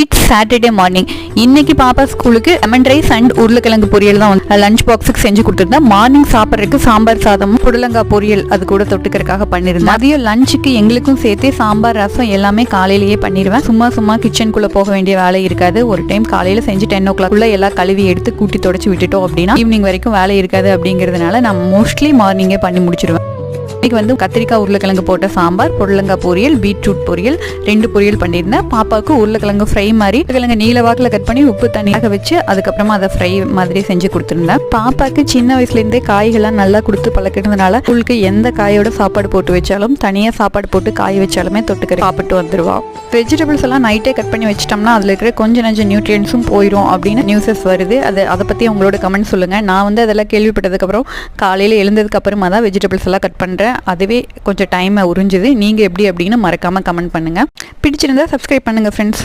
It's Saturday morning. இன்னைக்கு பாப்பா ஸ்கூலுக்கு லெமன் ரைஸ் அண்ட் உருளைக்கிழங்கு பொரியல் தான் லஞ்ச் பாக்ஸுக்கு செஞ்சு கொடுத்துருந்தேன். மார்னிங் சாப்பிட்றதுக்கு சாம்பார் சாதமும் புடலங்காய் பொரியல் அது கூட தொட்டுக்கிறதுக்காக பண்ணிருந்தேன். மதியம் லஞ்சுக்கு எங்களுக்கும் சேர்த்தே சாம்பார் ரசம் எல்லாமே காலையிலேயே பண்ணிடுவேன். சும்மா கிச்சனுக்குள்ள போக வேண்டிய வேலை இருக்காது. ஒரு டைம் காலையில செஞ்சு 10 o'clock எல்லாம் கழுவி எடுத்து கூட்டி தொடச்சி விட்டுட்டோம் அப்படின்னா ஈவினிங் வரைக்கும் வேலை இருக்காது. அப்படிங்கிறதுனால நான் மோஸ்ட்லி மார்னிங்கே பண்ணி முடிச்சிடுவேன். இன்னைக்கு கத்திரிக்காய் உருளைக்கிழங்கு போட்ட சாம்பார், புடலங்காய் பொரியல், பீட்ரூட் பொரியல் 2 பொரியல் பண்ணியிருந்தேன். பாப்பாவுக்கு உருளைக்கிழங்கு ஃப்ரை மாதிரி உருளைக்கிழங்கு நீல வாக்கில் கட் பண்ணி உப்பு தண்ணியாக வச்சு அதுக்கப்புறமா அதை ஃப்ரை மாதிரி செஞ்சு கொடுத்துருந்தேன். பாப்பாவுக்கு சின்ன வயசுலேருந்தே காய்கள்லாம் நல்லா கொடுத்து பழக்கிறதுனால உங்களுக்கு எந்த காயோட சாப்பாடு போட்டு வச்சாலும் தனியாக சாப்பாடு போட்டு காய வச்சாலுமே தொட்டுக்கிற சாப்பிட்டு வந்துடுவா. வெஜிடபிள்ஸ் எல்லாம் நைட்டே கட் பண்ணி வச்சிட்டோம்னா அதில் இருக்கிற கொஞ்சம் நியூட்ரியன்ஸும் போயிடும் அப்படின்னு நியூஸஸ் வருது. அதை பற்றி உங்களோட கமெண்ட் சொல்லுங்கள். நான் அதெல்லாம் கேள்விப்பட்டதுக்கப்புறம் காலையில் எழுந்ததுக்கு அப்புறமா தான் வெஜிடபிள்ஸ் எல்லாம் கட் பண்ணுறேன். அதுவே கொஞ்சம் டைமை உறிஞ்சுது. நீங்கள் எப்படி அப்படின்னு மறக்காமல் கமெண்ட் பண்ணுங்கள். பிடிச்சிருந்தா சப்ஸ்கிரைப் பண்ணுங்கள் ஃப்ரெண்ட்ஸ்.